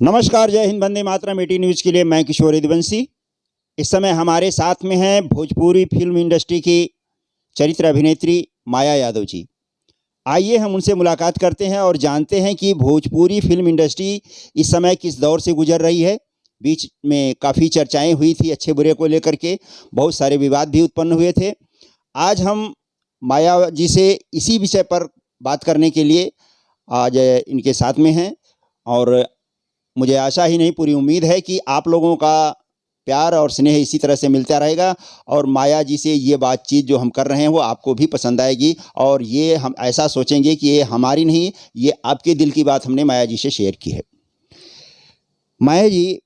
नमस्कार, जय हिंद, वंदे मातरम। 18 न्यूज़ के लिए मैं किशोर यदुवंशी। इस समय हमारे साथ में हैं भोजपुरी फिल्म इंडस्ट्री की चरित्र अभिनेत्री माया यादव जी। आइए हम उनसे मुलाकात करते हैं और जानते हैं कि भोजपुरी फिल्म इंडस्ट्री इस समय किस दौर से गुजर रही है। बीच में काफ़ी चर्चाएं हुई थी अच्छे बुरे को लेकर के, बहुत सारे विवाद भी उत्पन्न हुए थे। आज हम माया जी से इसी विषय पर बात करने के लिए आज इनके साथ में हैं और मुझे आशा ही नहीं पूरी उम्मीद है कि आप लोगों का प्यार और स्नेह इसी तरह से मिलता रहेगा और माया जी से ये बातचीत जो हम कर रहे हैं वो आपको भी पसंद आएगी और ये हम ऐसा सोचेंगे कि ये हमारी नहीं, ये आपके दिल की बात हमने माया जी से शेयर की है। माया जी,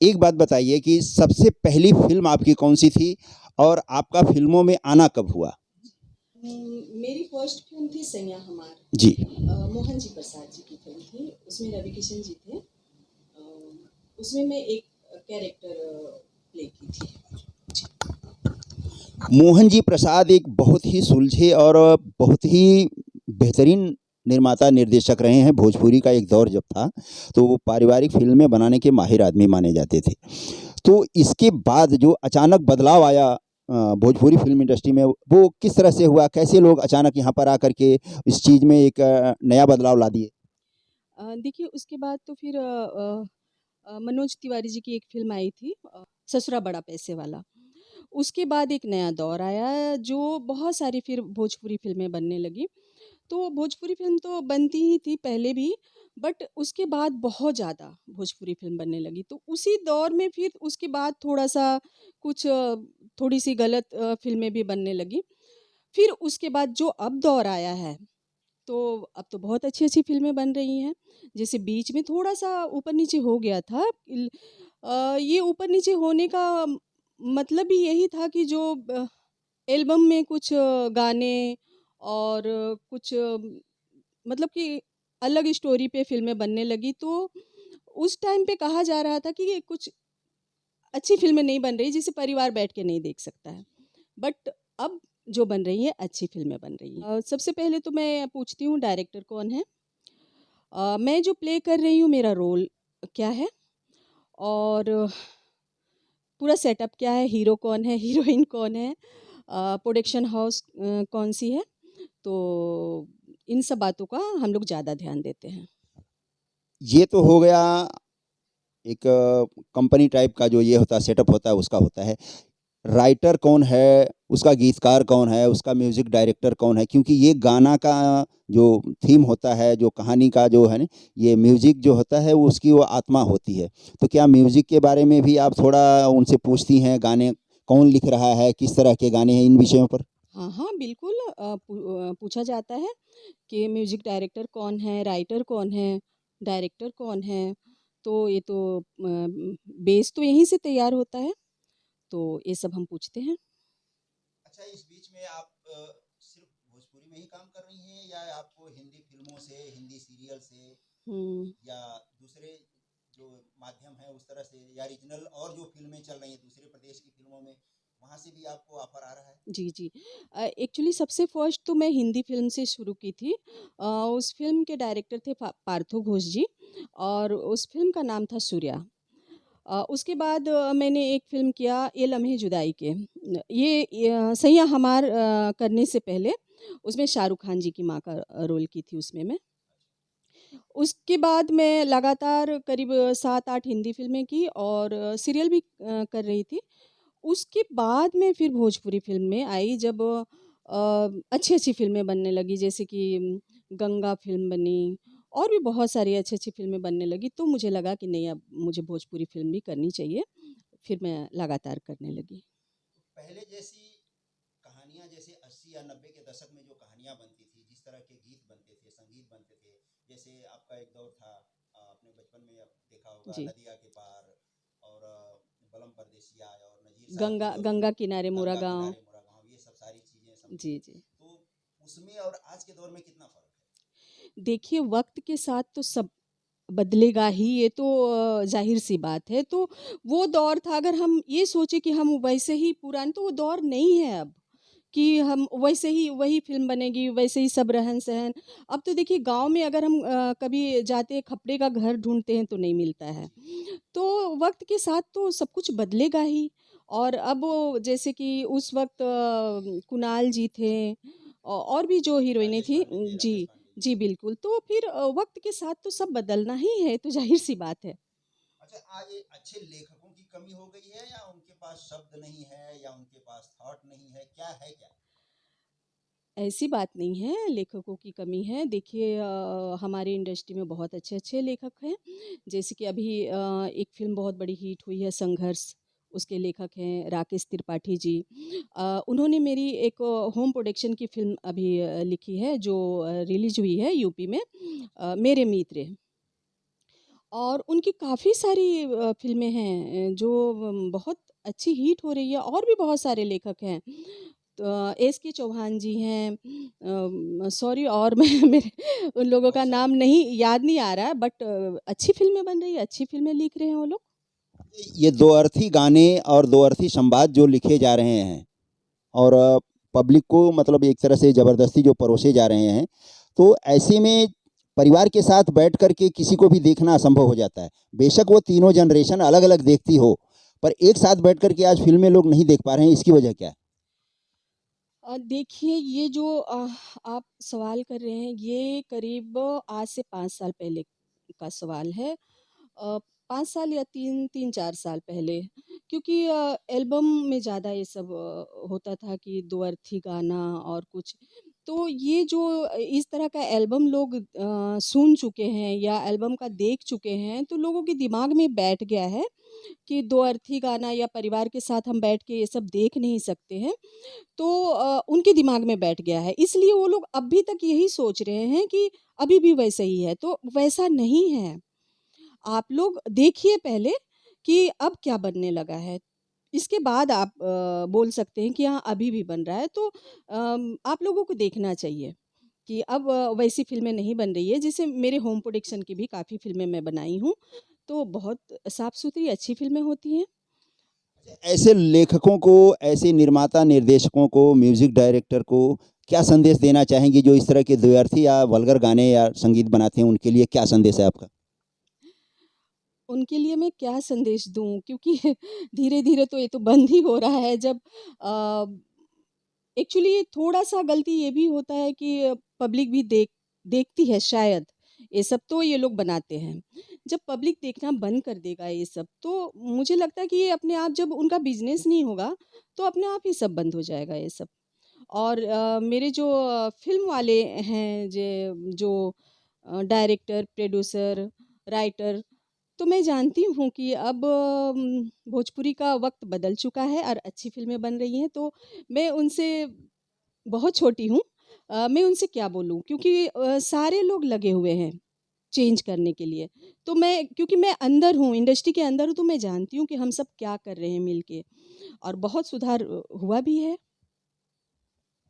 एक बात बताइए कि सबसे पहली फिल्म आपकी कौन सी थी और आपका फिल्मों में आना कब हुआ? मेरी फर्स्ट फिल्म थी सैया हमार जी। मोहन जी प्रसाद जी की फिल्म थी। उसमें रवि किशन जी थे। उसमें मैं एक कैरेक्टर प्ले की थी। मोहन जी प्रसाद एक बहुत ही सुलझे और बहुत ही बेहतरीन निर्माता निर्देशक रहे हैं। भोजपुरी का एक दौर जब था तो वो पारिवारिक फिल्में बनाने के माहिर आदमी माने जाते थे। तो इसके बाद जो अचानक बदलाव आया भोजपुरी फिल्म इंडस्ट्री में, वो किस तरह से हुआ? कैसे लोग अचानक यहाँ पर आकर के इस चीज़ में एक नया बदलाव ला दिए? देखिए, उसके बाद तो फिर मनोज तिवारी जी की एक फिल्म आई थी, ससुरा बड़ा पैसे वाला। उसके बाद एक नया दौर आया जो बहुत सारी फिर भोजपुरी फिल्में बनने लगी। तो भोजपुरी फ़िल्म तो बनती ही थी पहले भी, बट उसके बाद बहुत ज़्यादा भोजपुरी फ़िल्म बनने लगी। तो उसी दौर में फिर उसके बाद थोड़ा-सा कुछ थोड़ी-सी गलत फ़िल्में भी बनने लगी। फिर उसके बाद जो अब दौर आया है, तो अब तो बहुत अच्छी-अच्छी फ़िल्में बन रही हैं। जैसे बीच में थोड़ा-सा ऊपर-नीचे हो गया था। ये ऊपर-नीचे होने का मतलब भी यही था कि जो एल्बम में कुछ गाने और कुछ मतलब कि अलग स्टोरी पे फ़िल्में बनने लगी, तो उस टाइम पे कहा जा रहा था कि ये कुछ अच्छी फ़िल्में नहीं बन रही जिसे परिवार बैठ के नहीं देख सकता है। बट अब जो बन रही है अच्छी फ़िल्में बन रही हैं। सबसे पहले तो मैं पूछती हूँ डायरेक्टर कौन है? मैं जो प्ले कर रही हूँ मेरा रोल क्या है? और पूरा सेटअप क्या है? हीरो कौन है? हीरोइन कौन है? प्रोडक्शन हाउस कौन-सी है? तो इन सब बातों का हम लोग ज़्यादा ध्यान देते हैं। ये तो हो गया एक कंपनी टाइप का जो ये होता है, सेटअप होता है, उसका होता है। राइटर कौन है, उसका गीतकार कौन है, उसका म्यूज़िक डायरेक्टर कौन है? क्योंकि ये गाना का जो थीम होता है, जो कहानी का जो है ना, ये म्यूज़िक जो होता है वो उसकी वो आत्मा होती है। तो क्या म्यूज़िक के बारे में भी आप थोड़ा उनसे पूछती हैं, गाने कौन लिख रहा है, किस तरह के गाने हैं, इन विषयों पर? हाँ, हाँ, बिल्कुल पूछा जाता है कि म्यूज़िक डायरेक्टर कौन है, राइटर कौन है, डायरेक्टर कौन है। तो ये तो बेस तो यहीं से तैयार होता है, तो ये सब हम पूछते हैं। अच्छा, इस बीच में आप सिर्फ भोजपुरी में ही काम कर रही हैं या आपको हिंदी फिल्मों से, हिंदी सीरियल से हुँ। या दूसरे जो माध्यम है उस तरह से, या रीजनल और जो फिल्में चल रही हैं दूसरे प्रदेश की फिल्मों में, वहाँ से भी आपको ऑफर आ रहा है? जी, जी। एक्चुअली सबसे फर्स्ट तो मैं हिंदी फ़िल्म से शुरू की थी। उस फ़िल्म के डायरेक्टर थे पार्थो घोष जी और उस फ़िल्म का नाम था सूर्या। उसके बाद मैंने एक फ़िल्म किया ये लम्हे जुदाई के। सैयां हमार करने से पहले उसमें शाहरुख खान जी की माँ का रोल की थी उसमें मैं। उसके बाद मैं लगातार करीब 7-8 हिंदी फ़िल्में की और सीरियल भी कर रही थी। उसके बाद में फिर भोजपुरी फ़िल्म में आई जब अच्छी-अच्छी फ़िल्में बनने लगी जैसे कि गंगा फ़िल्म बनी और भी बहुत सारी अच्छी-अच्छी फ़िल्में बनने लगी, तो मुझे लगा कि नहीं अब मुझे भोजपुरी फ़िल्म भी करनी चाहिए। फिर मैं लगातार करने लगी। पहले जैसी कहानियाँ, जैसे 80 या 90 के दशक में जो कहानियाँ बनती थी, जिस तरह के गीत बनते थे, संगीत बनते थे, जैसे आपका एक दौर था, अपने बचपन में आप देखा होगा, जी। नदिया के पार और बलम परदेसिया और नजीर साहब की गंगा जो गंगा फिल्म किनारे मोरा गंगा गाँव। किनारे मुरा गाँव, ये सब सारी चीज़ें समझिए। जी, जी। तो उसमें और आज के दौर में कितना फ़र्क है? देखिए वक़्त के साथ तो सब बदलेगा ही, ये तो ज़ाहिर-सी बात है। तो वो दौर था अगर हम ये सोचें कि हम वैसे ही पुराने तो वो दौर नहीं है अब। कि हम वैसे ही वही फ़िल्म बनेगी, वैसे ही सब रहन-सहन। अब तो देखिए गाँव में अगर हम कभी जाते हैं खपड़े का घर ढूँढते हैं तो नहीं मिलता है। तो वक़्त के साथ तो सब कुछ बदलेगा ही और अब वो जैसे कि उस वक़्त कुणाल जी थे और भी जो हीरोइनें थी जी, जी बिल्कुल। तो फिर वक़्त के साथ तो सब बदलना ही है, तो ज़ाहिर-सी बात है। अच्छा, आज ये अच्छे लेखकों की कमी हो गई है या उनके पास शब्द नहीं है या उनके पास थॉट नहीं है, क्या है क्या? ऐसी बात नहीं है, लेखकों की कमी है। देखिए हमारी इंडस्ट्री में बहुत अच्छे-अच्छे लेखक हैं। जैसे कि अभी एक फ़िल्म बहुत बड़ी हिट हुई है संघर्ष, उसके लेखक हैं राकेश त्रिपाठी जी। उन्होंने मेरी एक होम प्रोडक्शन की फ़िल्म अभी लिखी है जो रिलीज़ हुई है यूपी में मेरे मित्र। और उनकी काफ़ी सारी फ़िल्में हैं जो बहुत अच्छी हिट हो रही है और भी बहुत सारे लेखक हैं। तो एस के चौहान जी हैं सॉरी और मैं मेरे उन लोगों बहुत का सारे नाम नहीं याद नहीं आ रहा है बट अच्छी फ़िल्में बन रही है, अच्छी फ़िल्में लिख रहे हैं वो लोग। ये दो अर्थी गाने और दो अर्थी संवाद जो लिखे जा रहे हैं और पब्लिक को मतलब एक तरह से ज़बरदस्ती जो परोसे जा रहे हैं, तो ऐसे में परिवार के साथ बैठ कर के किसी को भी देखना असंभव हो जाता है। बेशक वो तीनों जनरेशन अलग-अलग देखती हो, पर एक साथ बैठ कर के आज फ़िल्में लोग नहीं देख पा रहे हैं, इसकी वजह क्या है? देखिए ये जो आप सवाल कर रहे हैं ये करीब आज से 5 साल पहले का सवाल है। 5 साल या 3-4 साल पहले क्योंकि एल्बम में ज़्यादा ये सब होता था कि दो अर्थी गाना और कुछ। तो ये जो इस तरह का एल्बम लोग सुन चुके हैं या एल्बम का देख चुके हैं, तो लोगों के दिमाग में बैठ गया है कि दो अर्थी गाना या परिवार के साथ हम बैठ के ये सब देख नहीं सकते हैं। तो उनके दिमाग में बैठ गया है। इसलिए वो लोग अभी तक यही सोच रहे हैं कि अभी भी वैसा ही है, तो वैसा नहीं है। आप लोग देखिए पहले कि अब क्या बनने लगा है। इसके बाद आप बोल सकते हैं कि हाँ, अभी भी बन रहा है तो आप लोगों को देखना चाहिए कि अब वैसी फ़िल्में नहीं बन रही है। जैसे मेरे होम प्रोडक्शन की भी काफ़ी फ़िल्में मैं बनाई हूँ, तो बहुत साफ-सुथरी अच्छी फ़िल्में होती हैं। ऐसे लेखकों को, ऐसे निर्माता, निर्देशकों को, म्यूज़िक डायरेक्टर को क्या संदेश देना चाहेंगी जो इस तरह के द्व्यर्थी या वल्गर गाने या संगीत बनाते हैं, उनके लिए क्या संदेश है आपका? उनके लिए मैं क्या संदेश दूँ? क्योंकि धीरे-धीरे तो ये तो बंद ही हो रहा है जब अ, एक्चुअली थोड़ा-सा गलती ये भी होता है कि पब्लिक भी देखती है शायद, ये सब तो ये लोग बनाते हैं। जब पब्लिक देखना बंद कर देगा ये सब, तो मुझे लगता है कि ये अपने आप जब उनका बिज़नेस नहीं होगा, तो अपने आप ही सब बंद हो जाएगा ये सब। और मेरे जो फ़िल्म वाले हैं जो डायरेक्टर, प्रोड्यूसर, राइटर तो मैं जानती हूँ कि अब भोजपुरी का वक़्त बदल चुका है और अच्छी फ़िल्में बन रही हैं, तो मैं उनसे बहुत छोटी हूँ मैं उनसे क्या बोलूँ? क्योंकि सारे लोग लगे हुए हैं चेंज करने के लिए। तो मैं क्योंकि मैं अंदर हूँ, इंडस्ट्री के अंदर हूँ, तो मैं जानती हूँ कि हम सब क्या कर रहे हैं मिल के और बहुत सुधार हुआ भी है।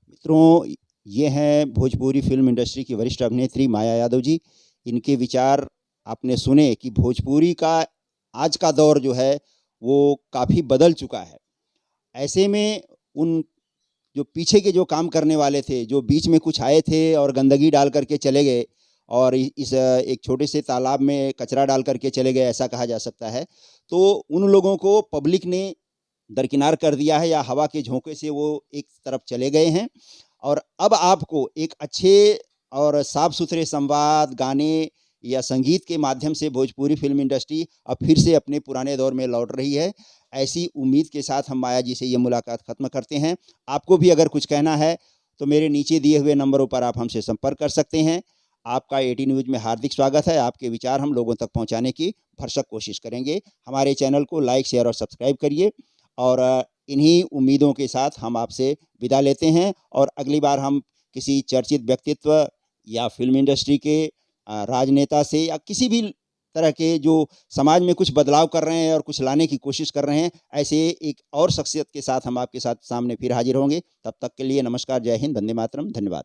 मित्रों, ये हैं भोजपुरी फ़िल्म इंडस्ट्री की वरिष्ठ अभिनेत्री माया यादव जी। इनके विचार आपने सुने कि भोजपुरी का आज का दौर जो है, वो काफ़ी बदल चुका है। ऐसे में उन जो पीछे के जो काम करने वाले थे, जो बीच में कुछ आए थे और गंदगी डाल कर के चले गए और इस एक छोटे से तालाब में कचरा डाल कर के चले गए, ऐसा कहा जा सकता है। तो उन लोगों को पब्लिक ने दरकिनार कर दिया है या हवा के झोंके से वो एक तरफ चले गए हैं और अब आपको एक अच्छे और साफ-सुथरे संवाद, गाने या संगीत के माध्यम से भोजपुरी फ़िल्म इंडस्ट्री अब फिर से अपने पुराने दौर में लौट रही है। ऐसी उम्मीद के साथ हम माया जी से ये मुलाकात ख़त्म करते हैं। आपको भी अगर कुछ कहना है, तो मेरे नीचे दिए हुए नंबरों पर आप हमसे संपर्क कर सकते हैं। आपका एटी न्यूज़ में हार्दिक स्वागत है। आपके विचार हम लोगों तक पहुँचाने की भरसक कोशिश करेंगे। हमारे चैनल को लाइक, शेयर और सब्सक्राइब करिए और इन्हीं उम्मीदों के साथ हम आपसे विदा लेते हैं और अगली बार हम किसी चर्चित व्यक्तित्व या फ़िल्म इंडस्ट्री के राजनेता से या किसी भी तरह के जो समाज में कुछ बदलाव कर रहे हैं और कुछ लाने की कोशिश कर रहे हैं, ऐसे एक और शख्सियत के साथ हम आपके साथ सामने फिर हाज़िर होंगे। तब तक के लिए नमस्कार, जय हिंद, वंदे मातरम, धन्यवाद।